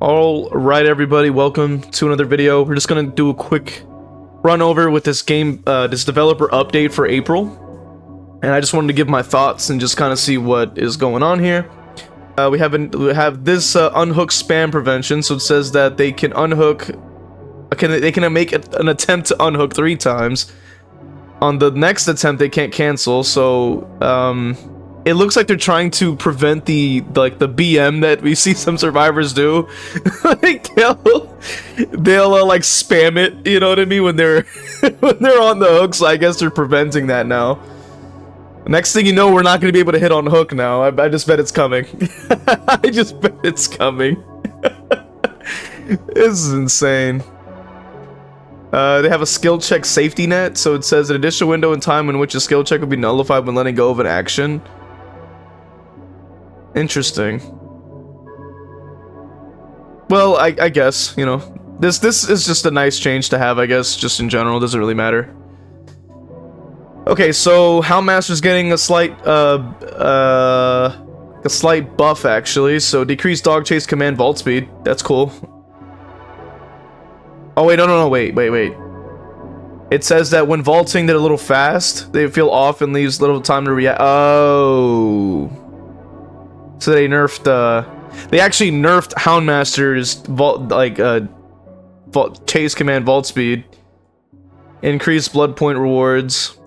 All right, everybody, welcome to another video. We're just gonna do a quick run over with this game, this developer update for April, and I just wanted to give my thoughts and just kind of see what is going on here. We have this unhook spam prevention, so it says that they can unhook, they can make an attempt to unhook 3 times. On the next attempt, they can't cancel. So it looks like they're trying to prevent the BM that we see some survivors do. Like they'll like spam it, you know what I mean, when they're when they're on the hook. So I guess they're preventing that now. Next thing you know, we're not going to be able to hit on hook now. I just bet it's coming. I just bet it's coming. This is insane. They have a skill check safety net, so it says an additional window in time in which a skill check will be nullified when letting go of an action. Interesting. Well, I guess, you know, this is just a nice change to have, I guess, just in general. Doesn't really matter. Okay, so Houndmaster's getting a slight buff, actually. So decreased dog chase command vault speed. That's cool. Oh wait, no, wait. It says that when vaulting, they're a little fast. They feel off and leaves little time to react. Oh, so they nerfed. They actually nerfed Houndmaster's vault, vault chase command vault speed. Increased blood point rewards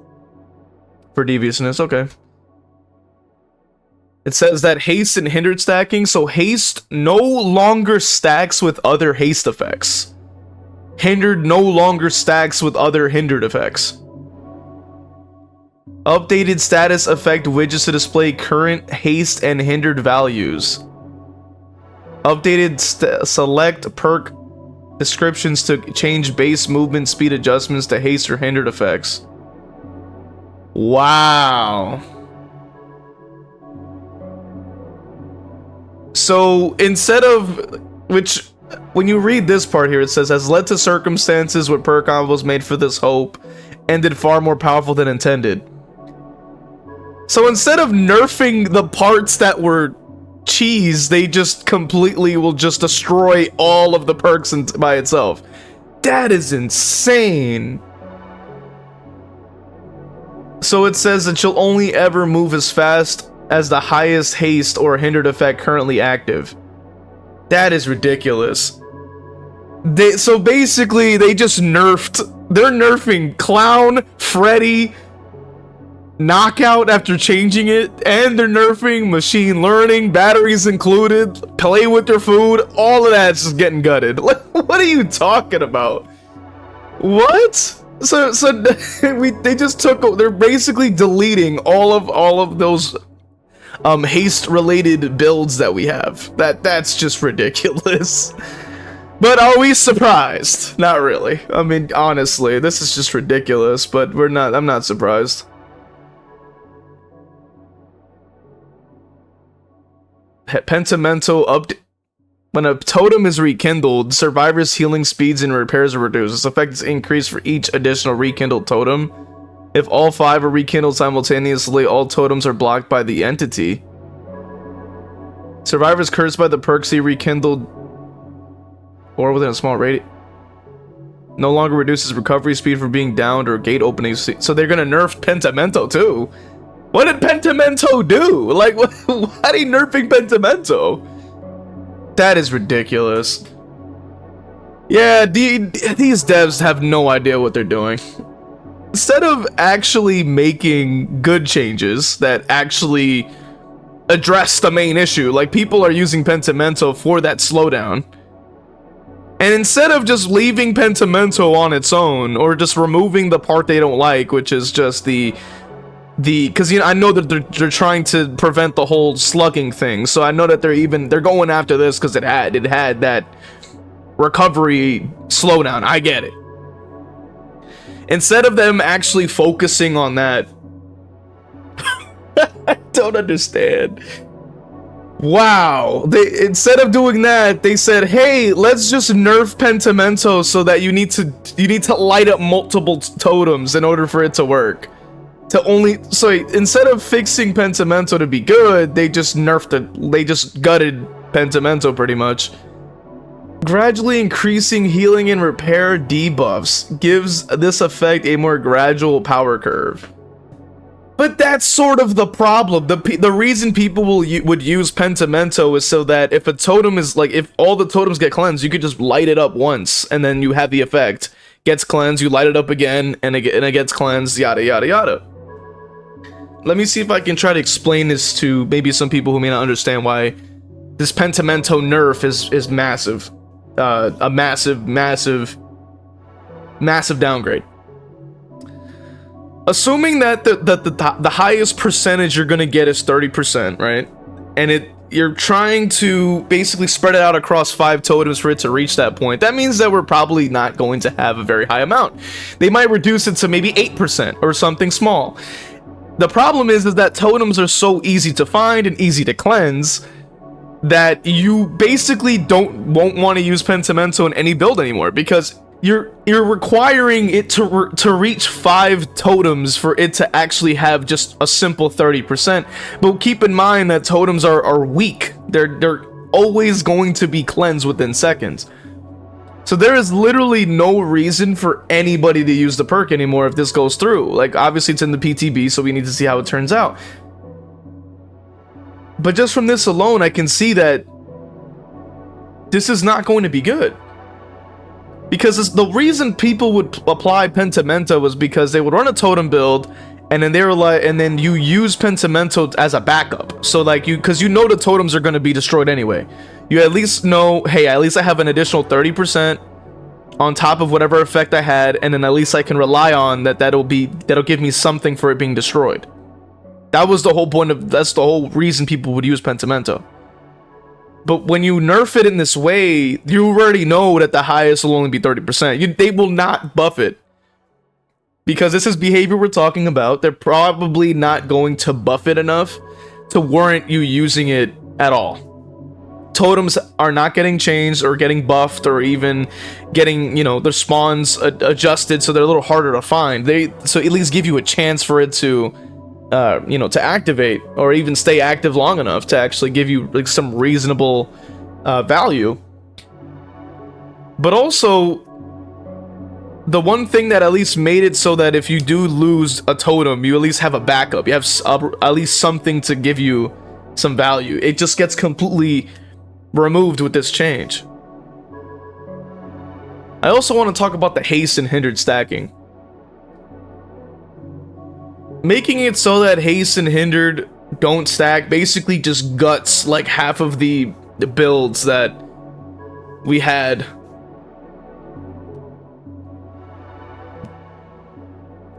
for deviousness. Okay. It says that haste and hindered stacking. So haste no longer stacks with other haste effects. Hindered no longer stacks with other hindered effects. Updated status effect widgets to display current haste and hindered values. Updated select perk descriptions to change base movement speed adjustments to haste or hindered effects. Wow. So instead of which, when you read this part here, it says, has led to circumstances where perk combos made for this hope ended far more powerful than intended. So instead of nerfing the parts that were cheese, they just completely will just destroy all of the perks by itself. That is insane. So it says that you'll only ever move as fast as the highest haste or hindered effect currently active. That is ridiculous. So basically, they just nerfed. They're nerfing Clown, Freddy, Knockout after changing it, and they're nerfing Machine Learning, batteries included, play with your food. All of that's just getting gutted. What are you talking about? What? So they just took. They're basically deleting all of those haste related builds that we have. That's just ridiculous. But are we surprised? Not really. I mean, honestly, this is just ridiculous, but I'm not surprised. Pentimento update. When a totem is rekindled, survivors' healing speeds and repairs are reduced. This effect is increased for each additional rekindled totem. If all 5 are rekindled simultaneously, all totems are blocked by the entity. Survivors cursed by the perk see rekindled or within a small radius no longer reduces recovery speed for being downed or gate opening. So they're gonna nerf Pentimento too. What did Pentimento do? Like, why are they nerfing Pentimento? That is ridiculous. Yeah, these devs have no idea what they're doing. Instead of actually making good changes that actually address the main issue, like people are using Pentimento for that slowdown, and instead of just leaving Pentimento on its own or just removing the part they don't like, which is just because, you know, I know that they're trying to prevent the whole slugging thing, so I know that they're going after this because it had that recovery slowdown. I get it. Instead of them actually focusing on that, I don't understand. Wow. Instead of doing that, they said, "Hey, let's just nerf Pentimento so that you need to light up multiple totems in order for it to work." So instead of fixing Pentimento to be good, they just nerfed it. They just gutted pentimento pretty much. Gradually increasing healing and repair debuffs gives this effect a more gradual power curve. But that's sort of the problem. The reason people would use pentimento is so that if a totem is like, if all the totems get cleansed, you could just light it up once and then you have the effect. Gets cleansed, you light it up again, and it gets cleansed, yada yada yada. Let me see if I can try to explain this to maybe some people who may not understand why this pentimento nerf is massive. A massive downgrade. Assuming that the highest percentage you're gonna get is 30%, right? And you're trying to basically spread it out across 5 totems for it to reach that point. That means that we're probably not going to have a very high amount. They might reduce it to maybe 8% or something small. The problem is that totems are so easy to find and easy to cleanse that you basically won't want to use pentimento in any build anymore, because you're requiring it to reach 5 totems for it to actually have just a simple 30%. But keep in mind that totems are weak. They're always going to be cleansed within seconds. So there is literally no reason for anybody to use the perk anymore if this goes through. Like, obviously it's in the PTB, so we need to see how it turns out. But just from this alone, I can see that this is not going to be good. Because the reason people would apply pentimento was because they would run a totem build, and then they were like, and then you use pentimento as a backup. So like because you know the totems are going to be destroyed anyway. You at least know, hey, at least I have an additional 30% on top of whatever effect I had, and then at least I can rely on that'll give me something for it being destroyed. That was the whole point that's the whole reason people would use pentimento. But when you nerf it in this way, you already know that the highest will only be 30%. They will not buff it. Because this is behavior we're talking about. They're probably not going to buff it enough to warrant you using it at all. Totems are not getting changed or getting buffed or even getting, their spawns adjusted so they're a little harder to find. So at least give you a chance for it to to activate or even stay active long enough to actually give you like some reasonable value. But also, the one thing that at least made it so that if you do lose a totem, you at least have a backup. You have at least something to give you some value. It just gets completely removed with this change. I also want to talk about the haste and hindered stacking. Making it so that haste and hindered don't stack basically just guts like half of the builds that we had.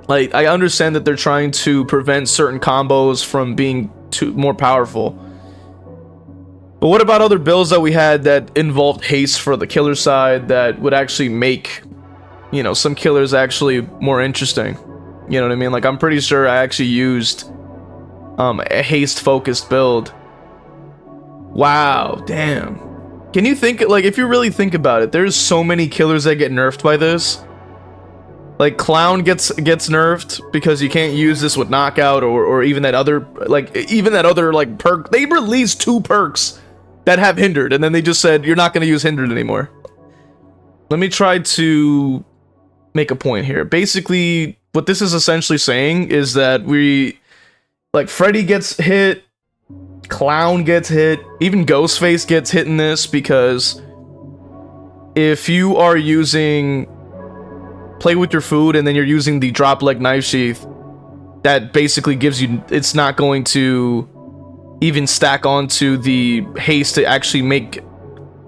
Like, I understand that they're trying to prevent certain combos from being more powerful. But what about other builds that we had that involved haste for the killer side that would actually make, some killers actually more interesting? You know what I mean? Like, I'm pretty sure I actually used a haste focused build. Wow, damn. Can you think, like, if you really think about it, there's so many killers that get nerfed by this. Like, Clown gets nerfed because you can't use this with Knockout or even that other, like, perk. They released 2 perks that have hindered, and then they just said, you're not going to use hindered anymore. Let me try to make a point here. Basically, what this is essentially saying is that Freddy gets hit, Clown gets hit, even Ghostface gets hit in this, because if you are using Play with your food and then you're using the drop leg knife sheath, that basically gives you, it's not going to even stack onto the haste to actually make,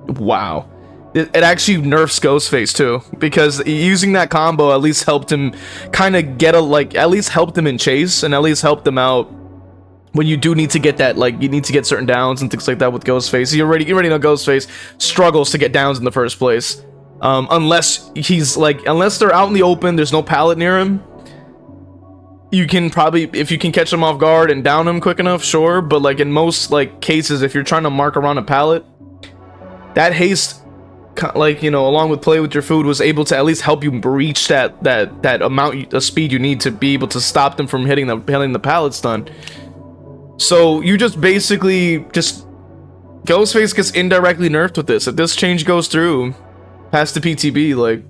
wow. It actually nerfs Ghostface too, because using that combo at least helped him kind of get at least helped him in chase, and at least helped him out when you do need to get that, like, you need to get certain downs and things like that with Ghostface. You already know Ghostface struggles to get downs in the first place. Unless they're out in the open, there's no pallet near him. You can probably, if you can catch him off guard and down him quick enough, sure. But like in most cases, if you're trying to mark around a pallet, that haste, along with Play with your food, was able to at least help you reach that amount of speed you need to be able to stop them from hitting the pallet stun. So you just basically Ghostface gets indirectly nerfed with this. If this change goes through past the PTB, like,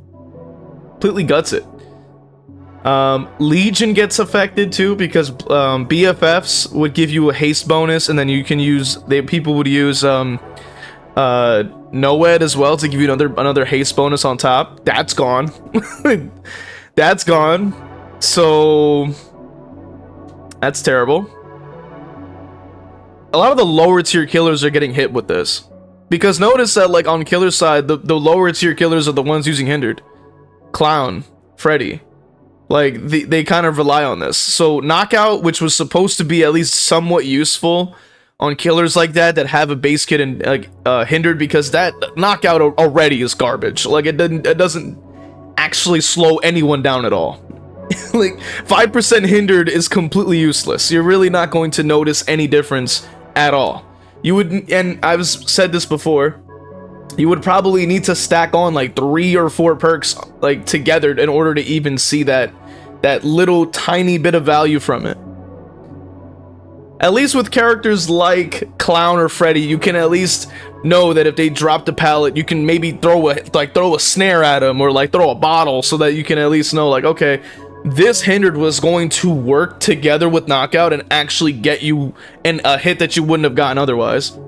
completely guts it. Legion gets affected too, because BFFs would give you a haste bonus, and then you can use, people would use NOED as well to give you another haste bonus on top. That's gone. That's gone. So that's terrible. A lot of the lower tier killers are getting hit with this, because notice that, like, on killer side, the lower tier killers are the ones using hindered. Clown, Freddy, like they kind of rely on this. So knockout, which was supposed to be at least somewhat useful on killers like that have a base kit and like hindered, because that knockout already is garbage. Like it doesn't actually slow anyone down at all. Like 5% hindered is completely useless. You're really not going to notice any difference at all. You would, and I've said this before, you would probably need to stack on like 3 or 4 perks like together in order to even see that little tiny bit of value from it. At least with characters like Clown or Freddy, you can at least know that if they drop the pallet, you can maybe throw a snare at them, or like throw a bottle, so that you can at least know, like, okay, this hindered was going to work together with knockout and actually get you a hit that you wouldn't have gotten otherwise.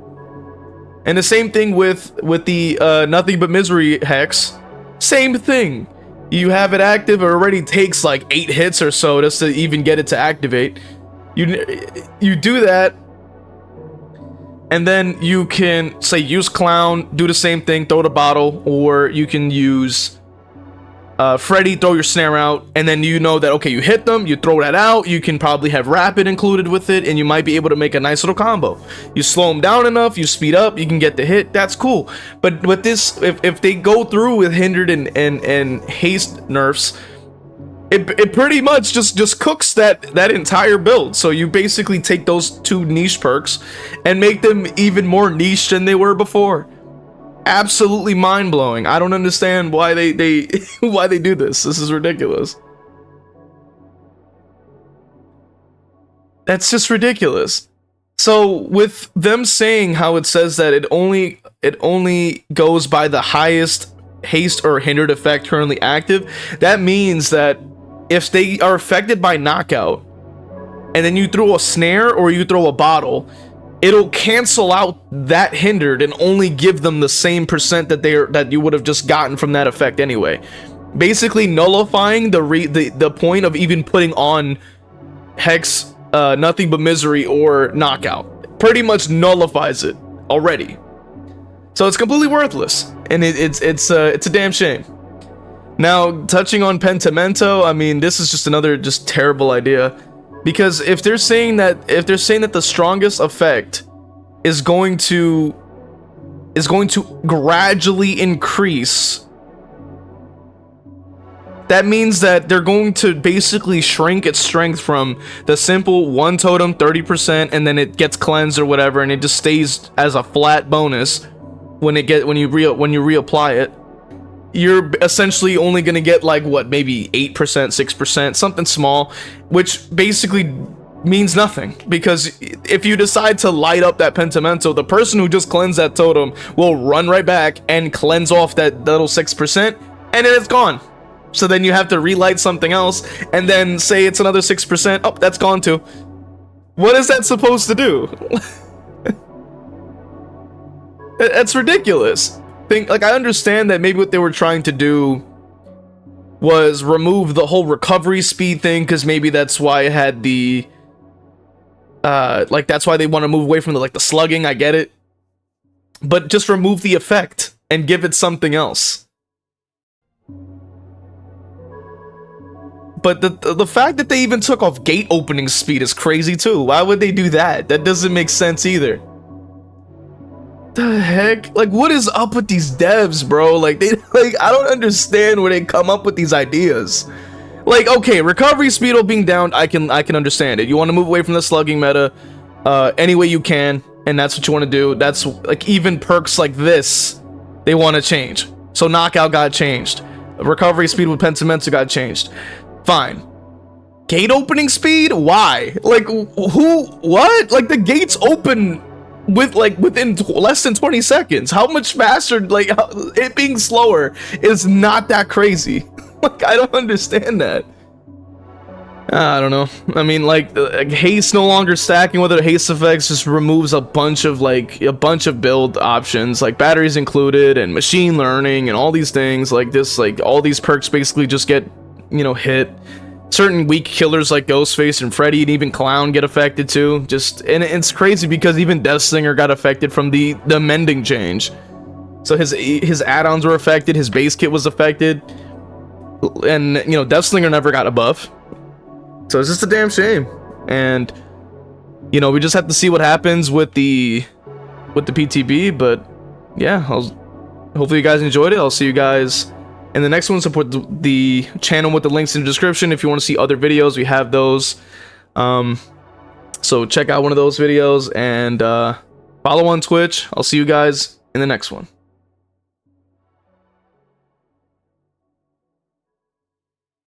And the same thing with the Nothing But Misery hex. Same thing. You have it active, it already takes like 8 hits or so just to even get it to activate. You do that, and then you can say use Clown, do the same thing, throw the bottle, or you can use Freddy, throw your snare out, and then you know that, okay, you hit them, you throw that out, you can probably have rapid included with it, and you might be able to make a nice little combo. You slow them down enough, you speed up, you can get the hit, that's cool. But with this, if they go through with hindered and haste nerfs, it pretty much just cooks that entire build. So you basically take those 2 niche perks and make them even more niche than they were before. Absolutely mind-blowing. I don't understand why they why they do this. This is ridiculous. That's just ridiculous. So with them saying how it says that it only goes by the highest haste or hindered effect currently active, that means that if they are affected by knockout and then you throw a snare or you throw a bottle, it'll cancel out that hindered and only give them the same percent that you would have just gotten from that effect anyway. Basically nullifying the point of even putting on Hex, Nothing But Misery or Knockout. Pretty much nullifies it already. So it's completely worthless, and it's a damn shame. Now, touching on Pentimento, I mean, this is just another terrible idea. Because if they're saying that the strongest effect is going to gradually increase, that means that they're going to basically shrink its strength from the simple 1 totem 30%, and then it gets cleansed or whatever, and it just stays as a flat bonus when you reapply it. You're essentially only going to get like what, maybe 8%, 6%, something small, which basically means nothing, because if you decide to light up that Pentimento, the person who just cleansed that totem will run right back and cleanse off that little 6%, and then it's gone. So then you have to relight something else, and then say it's another 6%. Oh, that's gone too. What is that supposed to do? That's ridiculous. Like, I understand that maybe what they were trying to do was remove the whole recovery speed thing, because maybe that's why it had the like, that's why they want to move away from the slugging. I get it, but just remove the effect and give it something else. But the fact that they even took off gate opening speed is crazy too. Why would they do that? That doesn't make sense either. The heck? Like, what is up with these devs, bro? Like, I don't understand where they come up with these ideas. Like, okay, recovery speed while being down, I can understand it. You want to move away from the slugging meta any way you can, and that's what you want to do. That's like, even perks like this, they want to change. So knockout got changed. Recovery speed with Pentimento got changed. Fine. Gate opening speed? Why? Like, who? What? Like, the gates open within less than 20 seconds. How much faster? Like, it being slower is not that crazy. Like, I don't understand that. I don't know. I mean, like haste no longer stacking with the haste effects just removes a bunch of build options, like batteries included and machine learning and all these things like this. Like all these perks basically just get, you know, hit. Certain weak killers like Ghostface and Freddy and even Clown get affected too. And it's crazy because even Deathslinger got affected from the mending change. So his add-ons were affected, his base kit was affected, and you know, Deathslinger never got a buff. So it's just a damn shame. And you know, we just have to see what happens with the PTB, but yeah, hopefully you guys enjoyed it. I'll see you guys in the next one. Support the channel with the links in the description if you want to see other videos. We have those. So check out one of those videos and follow on Twitch. I'll see you guys in the next one.